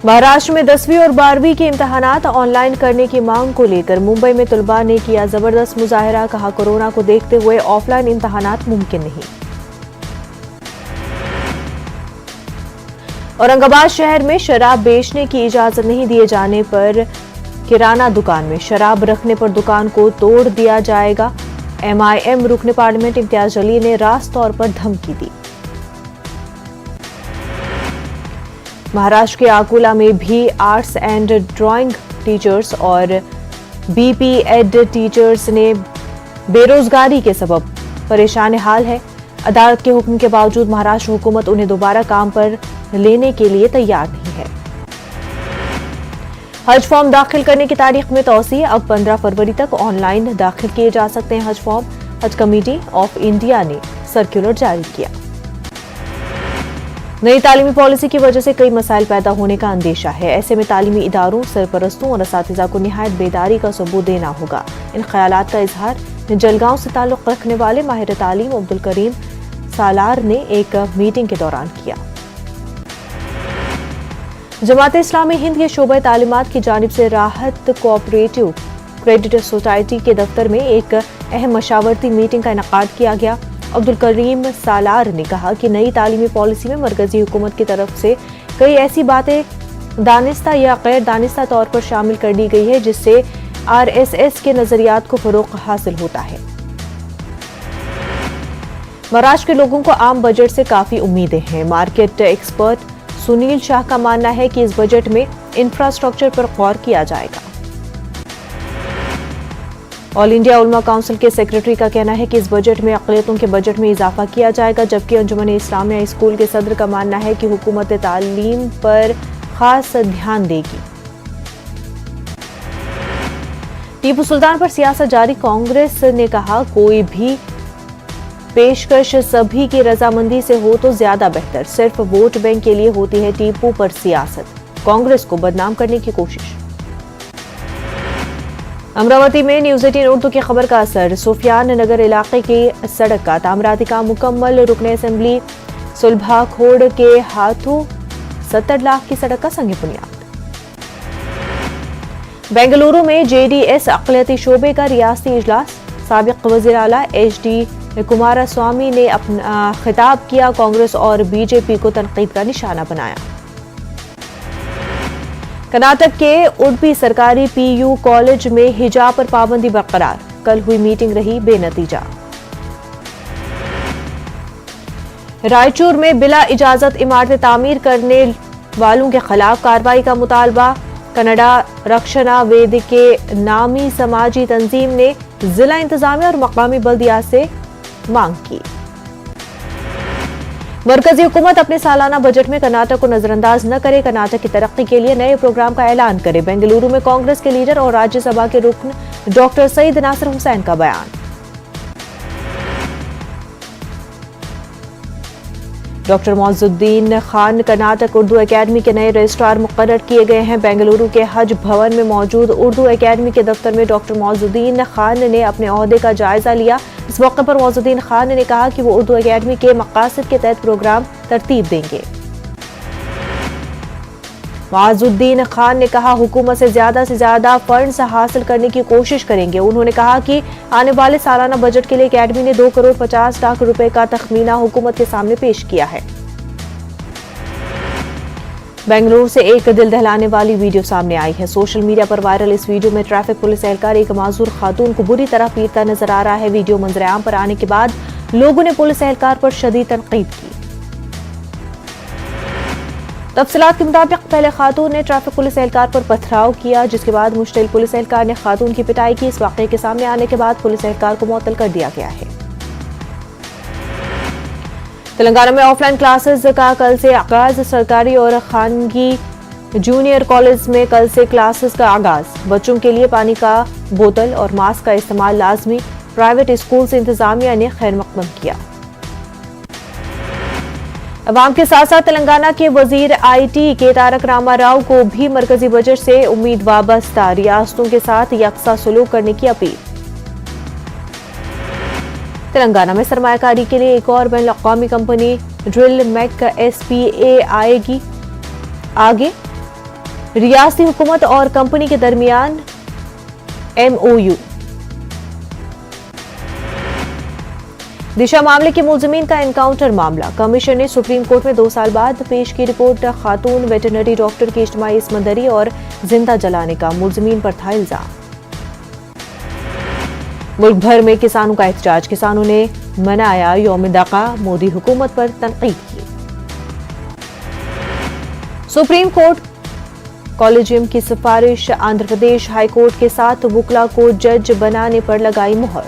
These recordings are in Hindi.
महाराष्ट्र में 10वीं और 12वीं के इम्तिहानात ऑनलाइन करने की मांग को लेकर मुंबई में तलबा ने किया जबरदस्त मुजाहरा। कहा, कोरोना को देखते हुए ऑफलाइन इम्तिहानात मुमकिन नहीं। औरंगाबाद शहर में शराब बेचने की इजाजत नहीं दिए जाने पर किराना दुकान में शराब रखने पर दुकान को तोड़ दिया जाएगा। MIM रुकन पार्लियामेंट इम्तियाज अली ने रास्त तौर पर धमकी दी। महाराष्ट्र के अकोला में भी आर्ट्स एंड ड्राइंग टीचर्स और BP एड टीचर्स ने बेरोजगारी के सबब परेशान हाल है। अदालत के हुक्म के बावजूद महाराष्ट्र हुकूमत उन्हें दोबारा काम पर लेने के लिए तैयार नहीं है। हज फॉर्म दाखिल करने की तारीख में तौसी। अब 15 फरवरी तक ऑनलाइन दाखिल किए जा सकते हैं हज फॉर्म। हज कमेटी ऑफ इंडिया ने सर्कुलर जारी किया। नई तालीमी पॉलिसी की वजह से कई मसाइल पैदा होने का अंदेशा है। ऐसे में तालीमी इदारों, सरपरस्तों और असातिज़ा को निहायत बेदारी का सबूत देना होगा। इन ख्यालात का इजहार जलगांव से ताल्लुक़ रखने वाले माहिर तालीम अब्दुल करीम सालार ने एक मीटिंग के दौरान किया। जमात इस्लामी हिंद के शोबे तालीमात की जानिब से राहत कोऑपरेटिव क्रेडिट सोसाइटी के दफ्तर में एक अहम मशावरती मीटिंग का इनेकाद किया गया। अब्दुल करीम सालार ने कहा कि नई तालीमी पॉलिसी में मरकजी हुकूमत की तरफ से कई ऐसी बातें दानिस्ता या गैर दानिस्ता तौर पर शामिल कर दी गई है जिससे RSS के नजरियात को फरोग हासिल होता है। महाराष्ट्र के लोगों को आम बजट से काफी उम्मीदें हैं। मार्केट एक्सपर्ट सुनील शाह का मानना है कि इस बजट में इंफ्रास्ट्रक्चर पर गौर किया जाएगा। ऑल इंडिया उलमा काउंसिल के सेक्रेटरी का कहना है कि इस बजट में अक़लियतों के बजट में इजाफा किया जाएगा, जबकि अंजुमन इस्लामिया स्कूल के सदर का मानना है कि हुकूमत तालीम पर खास ध्यान देगी। टीपू सुल्तान पर सियासत जारी। कांग्रेस ने कहा, कोई भी पेशकश सभी की रजामंदी से हो तो ज्यादा बेहतर। सिर्फ वोट बैंक के लिए होती है टीपू पर सियासत। कांग्रेस को बदनाम करने की कोशिश। अमरावती में न्यूज़ 18 उर्दू की खबर का असर। सुफियान नगर इलाके की सड़क का तामीराती काम मुकम्मल। रुकन असेंबली सुलभा खोड़ के हाथों 70 लाख की सड़क का संग बुनियाद। बेंगलुरु में JDS अक़लियती शोबे का रियासती इजलास। साबिक़ वज़ीर आला HD कुमारस्वामी ने अपना खिताब किया। कांग्रेस और BJP को तनकीद का निशाना बनाया। कर्नाटक के उडुपी सरकारी PU कॉलेज में हिजाब पर पाबंदी बरकरार। कल हुई मीटिंग रही बेनतीजा। रायचूर में बिला इजाजत इमारतें तामीर करने वालों के खिलाफ कार्रवाई का मुतालबा। कन्नडा रक्षणा वेदिके नामी समाजी तंजीम ने जिला इंतजामिया और मकामी बल्दिया से मांग की। मरकजी हुकूमत अपने सालाना बजट में कर्नाटक को नजरअंदाज न करे, कर्नाटक की तरक्की के लिए नए प्रोग्राम का ऐलान करे। बेंगलुरु में कांग्रेस के लीडर और राज्यसभा के रुकन डॉक्टर सईद नासिर हुसैन का बयान। डॉक्टर मौजुद्दीन खान कर्नाटक उर्दू एकेडमी के नए रजिस्ट्रार मुकर्रर किए गए हैं। बेंगलुरु के हज भवन में मौजूद उर्दू एकेडमी के दफ्तर में डॉक्टर मौजुद्दीन खान ने अपने ओहदे का जायजा लिया। इस मौके पर मौजुद्दीन खान ने कहा कि वो उर्दू एकेडमी के मकासद के तहत प्रोग्राम तरतीब देंगे। मौजुद्दीन खान ने कहा, हुकूमत से ज्यादा फंड्स हासिल करने की कोशिश करेंगे। उन्होंने कहा कि आने वाले सालाना बजट के लिए एकेडमी ने 2 करोड़ 50 लाख रुपए का तखमीना हुकूमत के सामने पेश किया है। बेंगलुरु से एक दिल दहलाने वाली वीडियो सामने आई है। सोशल मीडिया पर वायरल इस वीडियो में ट्रैफिक पुलिस एहलकार एक माजूर खातून को बुरी तरह पीटता नजर आ रहा है। वीडियो मंजर-ए-आम पर आने के बाद लोगों ने पुलिस एहलकार पर शदीद तनकीद की। तफसीलात के मुताबिक पहले खातून ने ट्रैफिक पुलिस एहलकार पर पथराव किया, जिसके बाद मुश्तिल पुलिस एहलकार ने खातून की पिटाई की। इस वाकये के सामने आने के बाद पुलिस एहलकार को मुअत्तल कर दिया गया है। तेलंगाना में ऑफलाइन क्लासेस का कल से आगाज। सरकारी और खानगी जूनियर कॉलेज में कल से क्लासेस का आगाज। बच्चों के लिए पानी का बोतल और मास्क का इस्तेमाल लाजमी। प्राइवेट स्कूल से इंतजामिया ने खैर मकदम किया। अवाम के साथ साथ तेलंगाना के वजीर IT के तारक रामा राव को भी मरकजी बजट से उम्मीद वाबस्ता। रियासतों के साथ यकसा सलूक करने की अपील। तेलंगाना में सरमायाकारी के लिए एक और बैन अवी कंपनी ड्रिल मैक SPA आएगी आगे। रियासती हुकूमत और कंपनी के दरमियान MOU। दिशा मामले के मुलजिमीन का एनकाउंटर मामला, कमीशन ने सुप्रीम कोर्ट में 2 साल बाद पेश की रिपोर्ट। खातून वेटरनरी डॉक्टर की इज्तिमाई इस्मतदरी और जिंदा जलाने का मुलजिमीन पर था इल्जाम। मुल्क भर में किसानों का एहतजाज, किसानों ने मनाया यौम दका, मोदी हुकूमत पर तनकीद की। सुप्रीम कोर्ट कॉलेजियम की सिफारिश, आंध्र प्रदेश हाई कोर्ट के 7 वुकला को जज बनाने पर लगाई मुहर।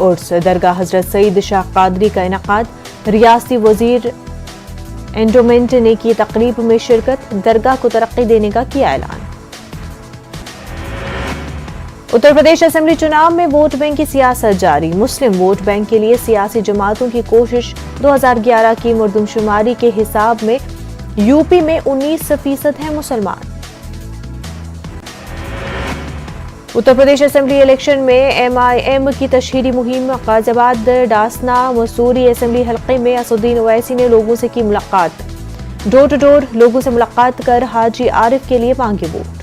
उर्स दरगाह हजरत सईद शाह कादरी का इनेकाद, रियासती वजीर एंडोमेंट ने की तकरीब में शिरकत, दरगाह को तरक्की देने का किया ऐलान। उत्तर प्रदेश असेंबली चुनाव में वोट बैंक की सियासत जारी, मुस्लिम वोट बैंक के लिए सियासी जमातों की कोशिश। 2011 की मरदमशुमारी के हिसाब में यूपी में 19% है मुसलमान। उत्तर प्रदेश असेंबली इलेक्शन में MIM की तशहीरी मुहिम, गाजियाबाद, डासना, मसूरी असेंबली हलके में असदुद्दीन ओवैसी ने लोगों से की मुलाकात। डोर टू डोर लोगों से मुलाकात कर हाजी आरिफ के लिए मांगे वोट।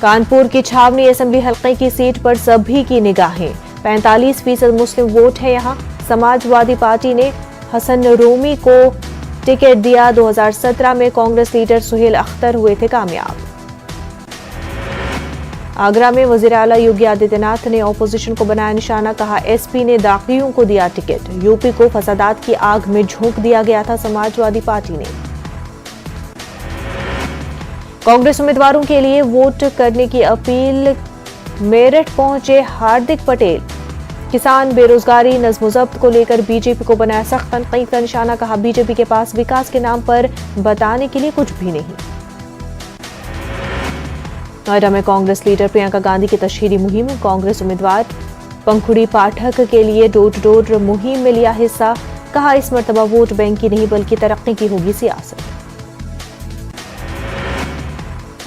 कानपुर की छावनी असेंबली हलके की सीट पर सभी की निगाहें, 45% मुस्लिम वोट है यहां। समाजवादी पार्टी ने हसन रोमी को टिकट दिया। 2017 में कांग्रेस लीडर सुहेल अख्तर हुए थे कामयाब। आगरा में वजीर आला योगी आदित्यनाथ ने ऑपोजिशन को बनाया निशाना, कहा SP ने दागियों को दिया टिकट। यूपी को फसादात की आग में झोंक दिया गया था समाजवादी पार्टी ने। कांग्रेस उम्मीदवारों के लिए वोट करने की अपील, मेरठ पहुंचे हार्दिक पटेल। किसान बेरोजगारी नज्म जब्त को लेकर बीजेपी को बनाया सख्त तनकीद का निशाना, कहा बीजेपी के पास विकास के नाम पर बताने के लिए कुछ भी नहीं। नोएडा में कांग्रेस लीडर प्रियंका गांधी की तशहीरी मुहिम, कांग्रेस उम्मीदवार पंखुड़ी पाठक के लिए डोर टू डोर मुहिम में लिया हिस्सा, कहा इस मर्तबा वोट बैंक की नहीं बल्कि तरक्की की होगी सियासत।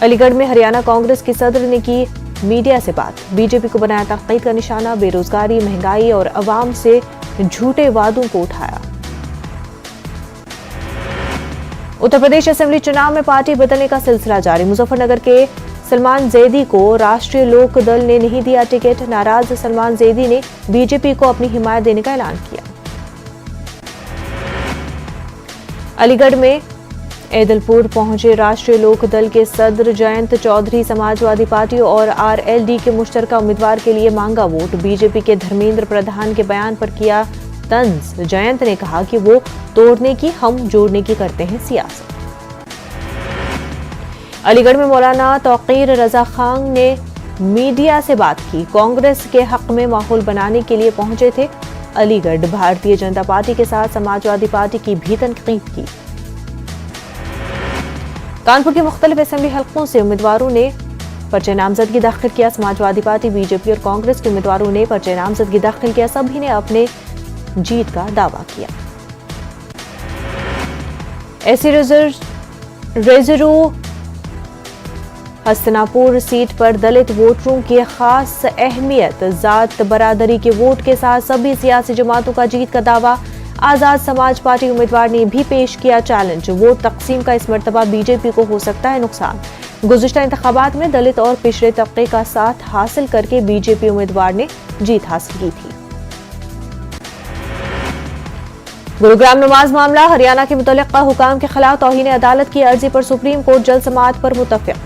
अलीगढ़ में हरियाणा कांग्रेस की सदर ने की मीडिया से बात, बीजेपी को बनाया तनकीद का निशाना, बेरोजगारी, महंगाई और अवाम से झूठे वादों को उठाया। उत्तर प्रदेश असेंबली चुनाव में पार्टी बदलने का सिलसिला जारी, मुजफ्फरनगर के सलमान जैदी को राष्ट्रीय लोक दल ने नहीं दिया टिकट। नाराज सलमान जैदी ने बीजेपी को अपनी हिमायत देने का ऐलान किया। अलीगढ़ में ऐदलपुर पहुंचे राष्ट्रीय लोक दल के सदर जयंत चौधरी, समाजवादी पार्टी और RLD के मुश्तरका उम्मीदवार के लिए मांगा वोट। बीजेपी के धर्मेंद्र प्रधान के बयान पर किया तंज, जयंत ने कहा कि वो तोड़ने की, हम जोड़ने की करते हैं सियासत। अलीगढ़ में मौलाना तौकीर रजा खान ने मीडिया से बात की, कांग्रेस के हक में माहौल बनाने के लिए पहुंचे थे अलीगढ़। भारतीय जनता पार्टी के साथ समाजवादी पार्टी की भी तनकीद की। कानपुर के मुख्तलिफ असेंबली हलकों से उम्मीदवारों ने पर्चे नामजदगी दाखिल किया। समाजवादी पार्टी, बीजेपी और कांग्रेस के उम्मीदवारों ने पर्चे नामजदगी दाखिल किया। सभी ने अपने जीत का दावा किया। ऐसी रिजर्व हस्तिनापुर सीट पर दलित वोटरों की खास अहमियत, जात बरादरी के वोट के साथ सभी सियासी जमातों का जीत का दावा। आजाद समाज पार्टी उम्मीदवार ने भी पेश किया चैलेंज, वोट तकसीम का इस मर्तबा बीजेपी को हो सकता है नुकसान। गुज़िश्ता इंतखाबात में दलित और पिछड़े तबके का साथ हासिल करके बीजेपी उम्मीदवार ने जीत हासिल की थी। गुरुग्राम नमाज मामला, हरियाणा के मुतल्लिका हुकाम के खिलाफ तौहीन अदालत की अर्जी पर सुप्रीम कोर्ट जल्द समाअत पर मुत्तफिक।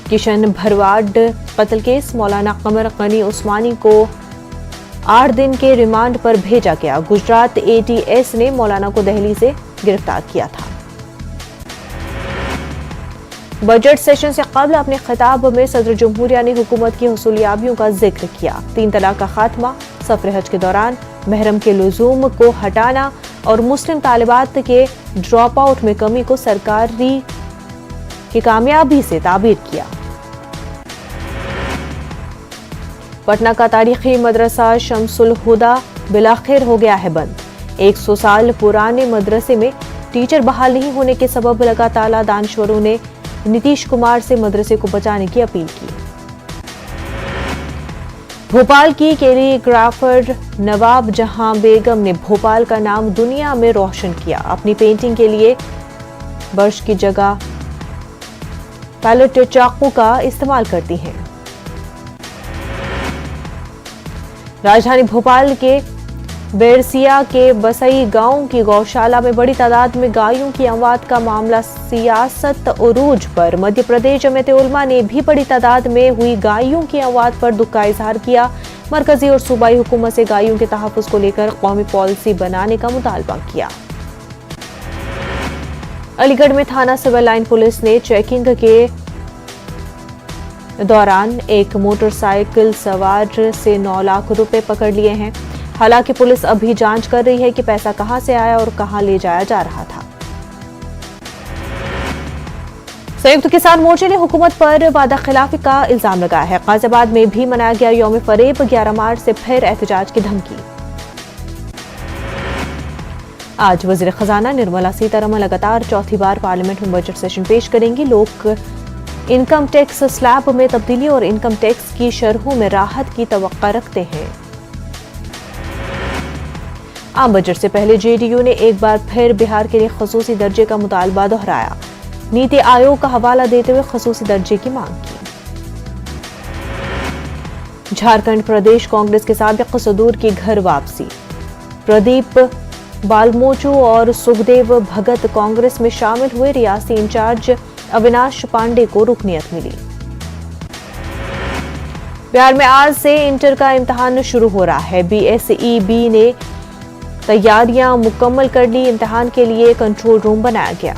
किशन भरवाड कत्ल केस, मौलाना कमर गनी उस्मानी को 8 दिन के रिमांड पर भेजा गया। गुजरात ATS ने मौलाना को दिल्ली से गिरफ्तार किया था। बजट सेशन से कबल अपने खिताब में सदर जमहूरिया ने हुकूमत की हुसूलियाबियों का जिक्र किया। 3 तलाक का खात्मा, सफर हज के दौरान महरम के लुजूम को हटाना और मुस्लिम तालिबात के ड्रॉप आउट में कमी को सरकारी की कामयाबी से ताबीर किया। पटना का तारीखी मदरसा शमसुल हुदा बिलाखिर हो गया है बंद। 100 साल पुराने मदरसे में टीचर बहाल नहीं होने के सबब लगा ताला। दानश्वरों ने नीतीश कुमार से मदरसे को बचाने की अपील की। भोपाल की कैलीग्राफर नवाब जहां बेगम ने भोपाल का नाम दुनिया में रोशन किया। अपनी पेंटिंग के लिए ब्रश की जगह पैलेट चाकू का इस्तेमाल करती हैं। राजधानी भोपाल के बेरसिया के बसई गांव की गौशाला में बड़ी तादाद में गायों की अमवात का मामला सियासत उरूज पर। मध्य प्रदेश जमीयत उलमा ने भी बड़ी तादाद में हुई गायों की अमवात पर दुख का इजहार किया। मरकजी और सूबाई हुकूमत से गायों के तहफ्फुज को लेकर कौमी पॉलिसी बनाने का मुतालबा किया। अलीगढ़ में थाना सिविल लाइन पुलिस ने चेकिंग के दौरान एक मोटरसाइकिल सवार से 9 लाख रुपए पकड़ लिए हैं। हालांकि पुलिस अभी जांच कर रही है कि पैसा कहां से आया और कहां ले जाया जा रहा था। संयुक्त किसान मोर्चे ने हुकूमत पर वादा खिलाफी का इल्जाम लगाया है। गाजियाबाद में भी मनाया गया यौम फरेब। 11 मार्च से फिर एहतजाज की धमकी। आज वजीर खजाना निर्मला सीतारमण लगातार चौथी बार पार्लियामेंट में बजट सेशन पेश करेंगी। लोग इनकम टैक्स स्लैब में तब्दीली और इनकम टैक्स की शरहों में राहत की तवक्का रखते हैं। आम बजट से पहले जेडीयू ने एक बार फिर बिहार के लिए खसूसी दर्जे का मुतालबा दोहराया। नीति आयोग का हवाला देते हुए खसूसी दर्जे की मांग की। झारखंड प्रदेश कांग्रेस के साबिक सदूर की घर वापसी। प्रदीप बालमोचू और सुखदेव भगत कांग्रेस में शामिल हुए। रियासती इंचार्ज अविनाश पांडे को रुकनियत मिली। बिहार में आज से इंटर का इम्तिहान शुरू हो रहा है। बीएसईबी ने तैयारियां मुकम्मल कर ली। इम्तिहान के लिए कंट्रोल रूम बनाया गया।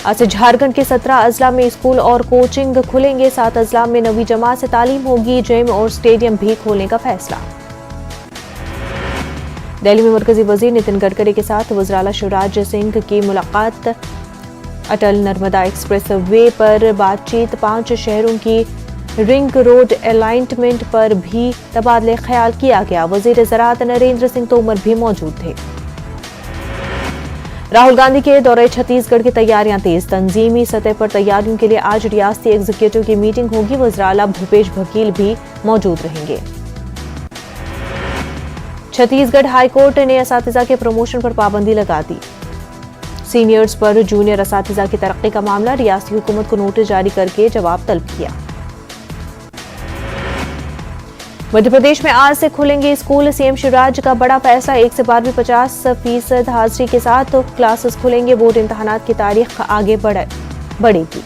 आज से झारखंड के 17 अजला में स्कूल और कोचिंग खुलेंगे। 7 अजला में 9वीं जमात से तालीम होगी। जिम और स्टेडियम भी खोलने का फैसला। दिल्ली में मरकजी वजीर नितिन गडकरी के साथ वज़ीर शिवराज सिंह की मुलाकात। अटल नर्मदा एक्सप्रेस वे पर बातचीत। 5 शहरों की रिंग रोड अलाइनमेंट पर भी तबादले ख्याल किया गया। वजीर ज़राअत नरेंद्र सिंह तोमर भी मौजूद थे। राहुल गांधी के दौरे छत्तीसगढ़ की तैयारियां तेज। तंजीमी सतह पर तैयारियों के लिए आज रियासती एग्जीक्यूटिव की मीटिंग होगी। वज़ीर आला भूपेश बघेल भी मौजूद रहेंगे। छत्तीसगढ़ हाईकोर्ट ने असातिज़ा के प्रमोशन पर पाबंदी लगा दी। सीनियर्स पर जूनियर असातिज़ा की तरक्की का मामला। रियासती हुकूमत को नोटिस जारी करके जवाब तलब किया। मध्य प्रदेश में आज से खुलेंगे स्कूल। सीएम शिवराज का बड़ा फैसला। 1 से 12वीं 50% हाजिरी के साथ क्लासेस खुलेंगे। बोर्ड इम्तिहानात की तारीख आगे बढ़ेगी।